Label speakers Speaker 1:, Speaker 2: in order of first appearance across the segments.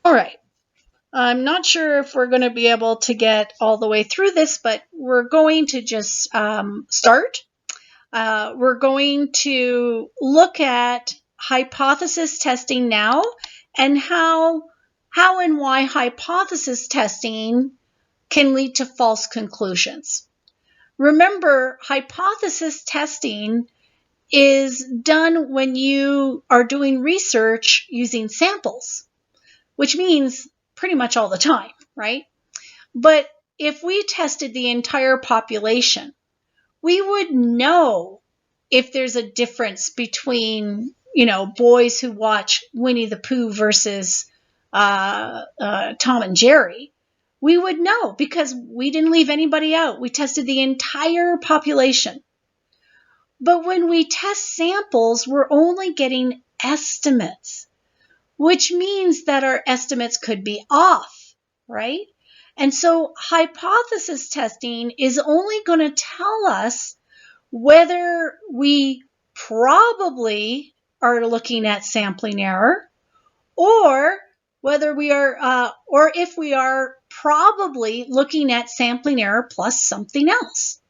Speaker 1: All right. I'm not sure if we're going to be able to get all the way through this, but we're going to just start. We're going to look at hypothesis testing now and how and why hypothesis testing can lead to false conclusions. Remember, hypothesis testing is done when you are doing research using samples, which means pretty much all the time, right? But if we tested the entire population, we would know if there's a difference between, boys who watch Winnie the Pooh versus Tom and Jerry. We would know because we didn't leave anybody out. We tested the entire population. But when we test samples, we're only getting estimates, which means that our estimates could be off, right? And so hypothesis testing is only going to tell us whether we probably are looking at sampling error, or whether we are, or if we are probably looking at sampling error plus something else.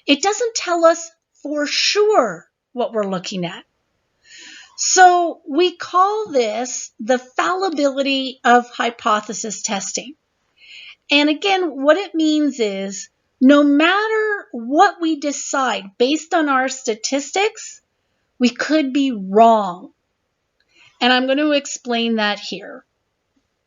Speaker 1: It doesn't tell us for sure what we're looking at. So we call this the fallibility of hypothesis testing. And again, what it means is no matter what we decide based on our statistics, we could be wrong. And I'm going to explain that here.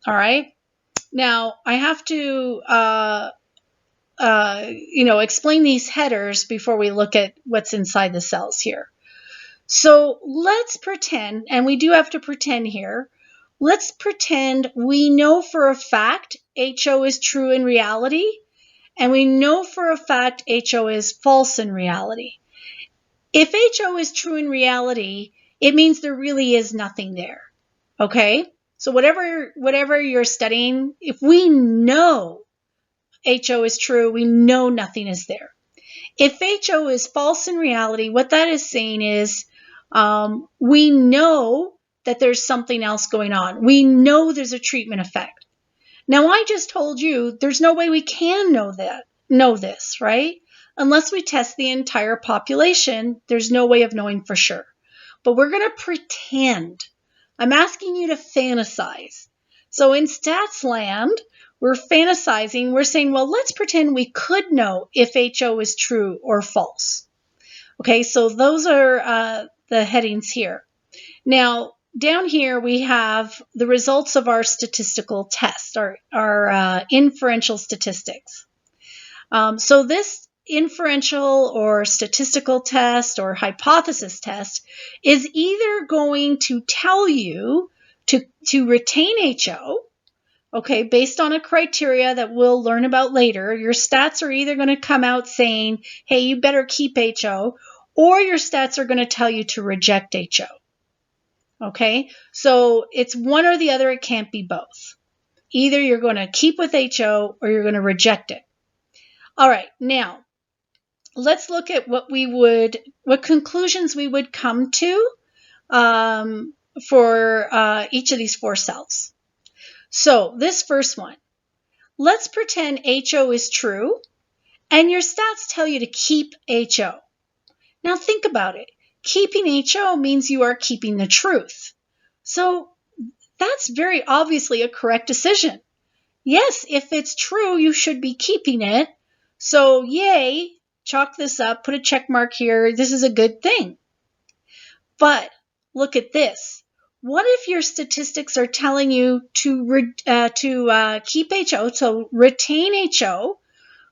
Speaker 1: All right. Now, I have to, explain these headers before we look at what's inside the cells here. So let's pretend, and we do have to pretend here, let's pretend we know for a fact HO is true in reality, and we know for a fact HO is false in reality. If HO is true in reality, it means there really is nothing there, okay? So whatever you're studying, if we know HO is true, we know nothing is there. If HO is false in reality, what that is saying is we know that there's something else going on. We know there's a treatment effect. Now, I just told you there's no way we can know this, right? Unless we test the entire population, there's no way of knowing for sure. But we're going to pretend. I'm asking you to fantasize. So in stats land, we're fantasizing. We're saying, well, let's pretend we could know if HO is true or false. Okay, so those are the headings here. Now, down here we have the results of our statistical test, our inferential statistics. So this inferential or statistical test or hypothesis test is either going to tell you to retain HO, okay, based on a criteria that we'll learn about later. Your stats are either going to come out saying, hey, you better keep HO, or your stats are going to tell you to reject HO. Okay, so it's one or the other. It can't be both. Either you're going to keep with HO or you're going to reject it. All right, now let's look at what conclusions we would come to for each of these four cells. So this first one, let's pretend HO is true and your stats tell you to keep HO. Now think about it. Keeping HO means you are keeping the truth. So that's very obviously a correct decision. Yes, if it's true, you should be keeping it. So yay, chalk this up, put a check mark here. This is a good thing. But look at this. What if your statistics are telling you to keep HO, so retain HO,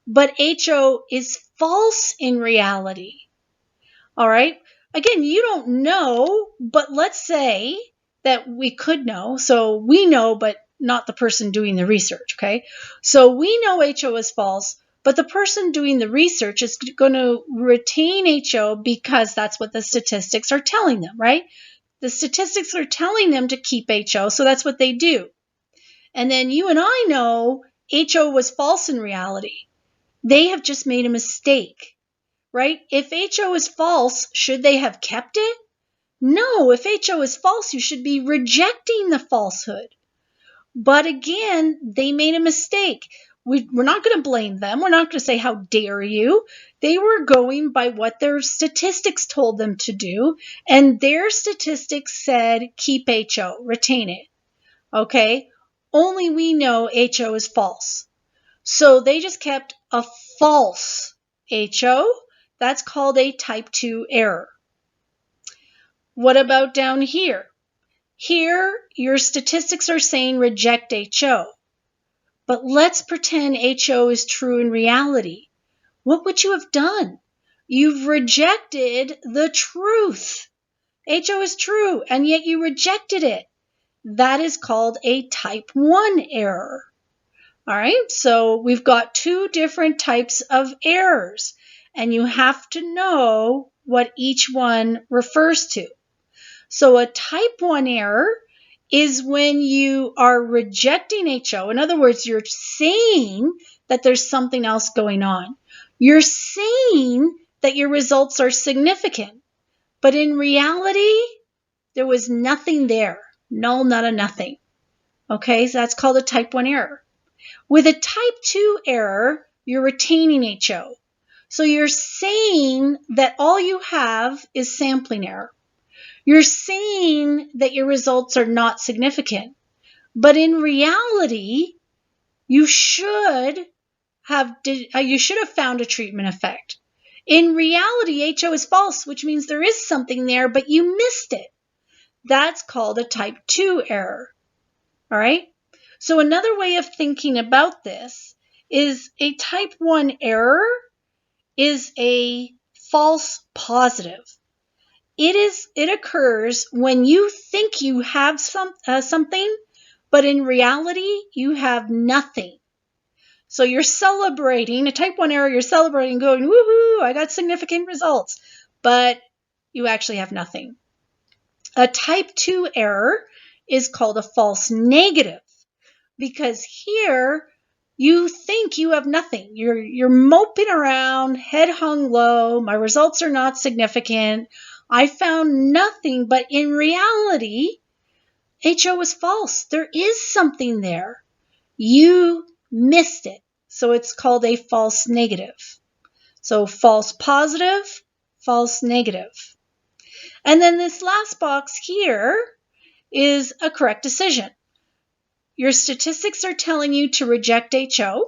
Speaker 1: but HO is false in reality? All right. Again, you don't know, but let's say that we could know. So we know, but not the person doing the research, okay? So we know HO is false, but the person doing the research is going to retain HO because that's what the statistics are telling them, right? The statistics are telling them to keep HO, so that's what they do. And then you and I know HO was false in reality. They have just made a mistake, right? If HO is false, should they have kept it? No, if HO is false, you should be rejecting the falsehood. But again, they made a mistake. We're not going to blame them. We're not going to say, how dare you? They were going by what their statistics told them to do. And their statistics said, keep HO, retain it. Okay? Only we know HO is false. So they just kept a false HO. That's called a type 2 error. What about down here? Here, your statistics are saying reject HO. But let's pretend HO is true in reality. What would you have done? You've rejected the truth. HO is true, and yet you rejected it. That is called a type 1 error. All right, so we've got two different types of errors, and you have to know what each one refers to. So a type 1 error is when you are rejecting HO. In other words, you're saying that there's something else going on. You're saying that your results are significant, but in reality, there was nothing there. Null, nada, nothing. Okay, so that's called a type 1 error. With a type 2 error, you're retaining HO. So you're saying that all you have is sampling error. You're saying that your results are not significant. But in reality, you should have found a treatment effect. In reality, HO is false, which means there is something there, but you missed it. That's called a type 2 error. All right? So another way of thinking about this is a type 1 error is a false positive. It occurs when you think you have something, but in reality, you have nothing. So you're celebrating, a type 1 error, you're celebrating, going, woohoo, I got significant results, but you actually have nothing. A type 2 error is called a false negative, because here you think you have nothing. You're moping around, head hung low, my results are not significant, I found nothing, but in reality, HO is false. There is something there. You missed it. So it's called a false negative. So false positive, false negative. And then this last box here is a correct decision. Your statistics are telling you to reject HO,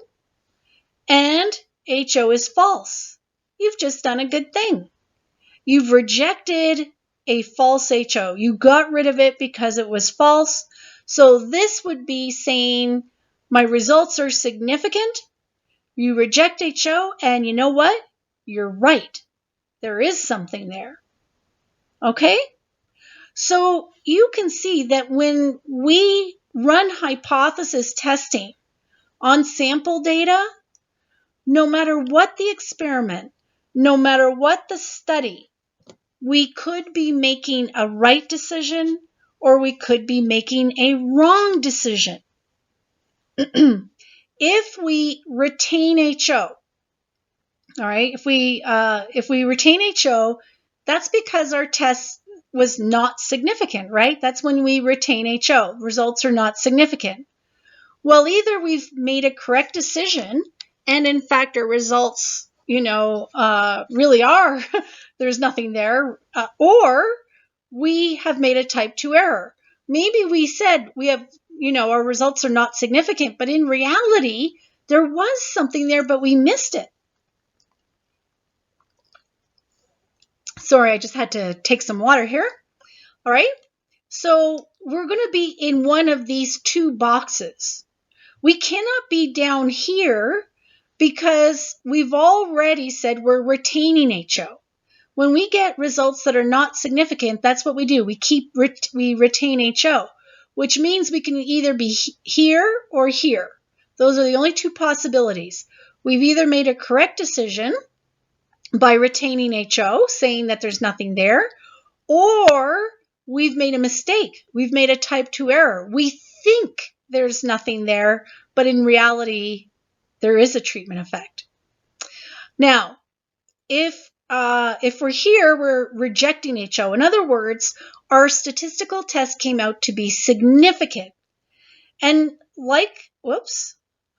Speaker 1: and HO is false. You've just done a good thing. You've rejected a false HO. You got rid of it because it was false. So this would be saying my results are significant. You reject HO, and you know what? You're right. There is something there. Okay? So you can see that when we run hypothesis testing on sample data, no matter what the experiment, no matter what the study, we could be making a right decision or we could be making a wrong decision. If we retain HO, all right, if we retain HO, that's because our test was not significant, right? That's when we retain HO. Results are not significant. Well, either we've made a correct decision, and in fact, our results, really are, there's nothing there, or we have made a type 2 error. Maybe we said we have, our results are not significant, but in reality, there was something there, but we missed it. Sorry, I just had to take some water here. All right. So we're going to be in one of these two boxes. We cannot be down here because we've already said we're retaining HO. When we get results that are not significant, that's what we do. We retain HO, which means we can either be here or here. Those are the only two possibilities. We've either made a correct decision by retaining HO, saying that there's nothing there, or we've made a mistake. We've made a type 2 error. We think there's nothing there, but in reality, there is a treatment effect. Now, if we're here, we're rejecting HO. In other words, our statistical test came out to be significant. And whoops,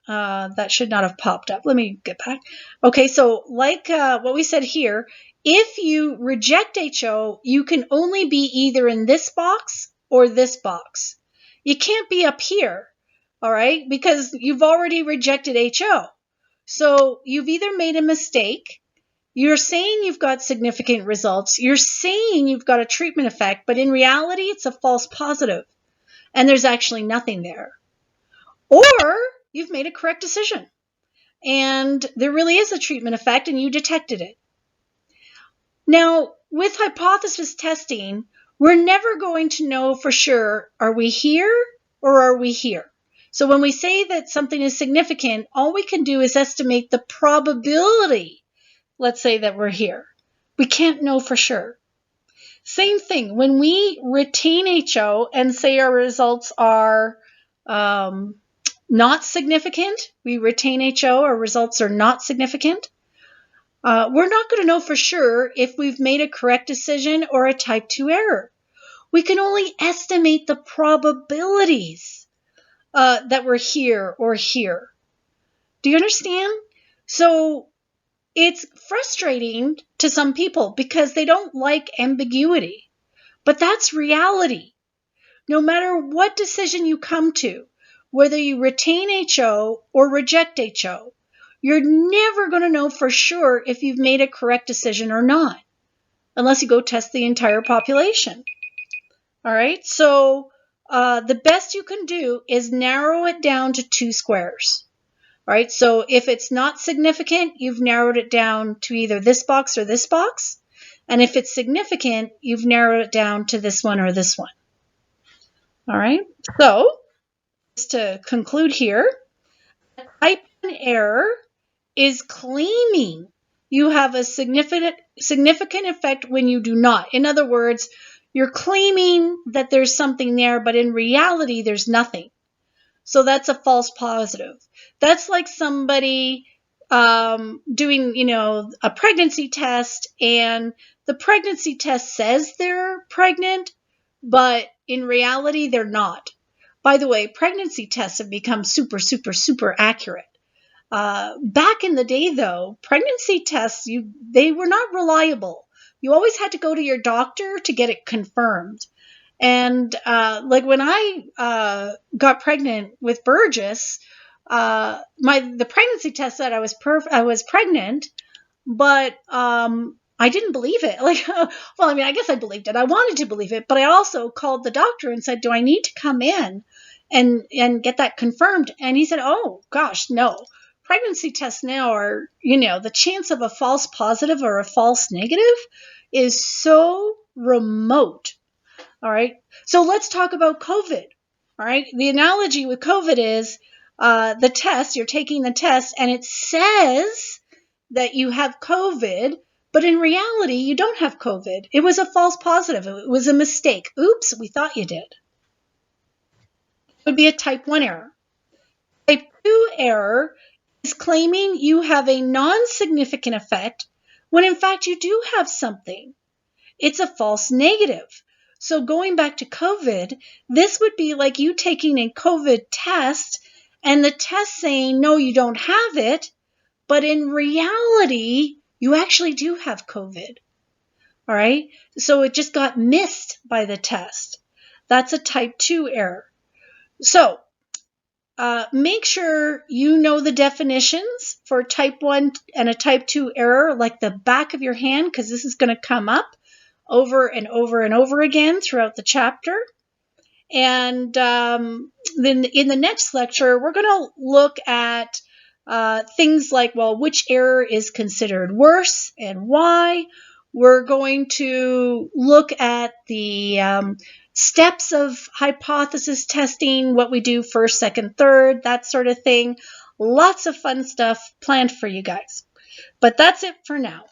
Speaker 1: that should not have popped up. Let me get back. Okay, so what we said here, if you reject HO, you can only be either in this box or this box. You can't be up here, all right, because you've already rejected HO. So you've either made a mistake, you're saying you've got significant results, you're saying you've got a treatment effect, but in reality, it's a false positive, and there's actually nothing there. Or you've made a correct decision and there really is a treatment effect and you detected it. Now, with hypothesis testing, we're never going to know for sure, are we here or are we here? So when we say that something is significant, all we can do is estimate the probability, let's say, that we're here. We can't know for sure. Same thing, when we retain HO and say our results are not significant, we retain HO, our results are not significant, we're not going to know for sure if we've made a correct decision or a type 2 error. We can only estimate the probabilities that we're here or here. Do you understand? So it's frustrating to some people because they don't like ambiguity, but that's reality. No matter what decision you come to, whether you retain HO or reject HO, you're never going to know for sure if you've made a correct decision or not, unless you go test the entire population. All right, so the best you can do is narrow it down to 2 squares. All right, so if it's not significant, you've narrowed it down to either this box or this box. And if it's significant, you've narrowed it down to this one or this one. All right, so just to conclude here, type 1 error is claiming you have a significant effect when you do not. In other words, you're claiming that there's something there, but in reality, there's nothing. So that's a false positive. That's like somebody doing, a pregnancy test, and the pregnancy test says they're pregnant, but in reality, they're not. By the way, pregnancy tests have become super, super, super accurate. Back in the day, though, pregnancy tests, they were not reliable. You always had to go to your doctor to get it confirmed. And like when I got pregnant with Burgess, the pregnancy test said I was pregnant, but I didn't believe it. Well, I mean, I guess I believed it. I wanted to believe it, but I also called the doctor and said, "Do I need to come in and get that confirmed?" And he said, "Oh gosh, no. Pregnancy tests now are, the chance of a false positive or a false negative is so remote." All right. So let's talk about COVID. All right. The analogy with COVID is the test, you're taking the test and it says that you have COVID, but in reality, you don't have COVID. It was a false positive. It was a mistake. Oops, we thought you did. It would be a type 1 error. Type 2 error is claiming you have a non-significant effect when in fact you do have something. It's a false negative. So going back to COVID, this would be like you taking a COVID test and the test saying, no, you don't have it, but in reality, you actually do have COVID. All right. So it just got missed by the test. That's a type 2 error. So make sure you know the definitions for type 1 and a type 2 error like the back of your hand, because this is going to come up over and over and over again throughout the chapter. And then in the next lecture, we're going to look at things like, well, which error is considered worse and why. We're going to look at the steps of hypothesis testing, what we do first, second, third, that sort of thing. Lots of fun stuff planned for you guys. But that's it for now.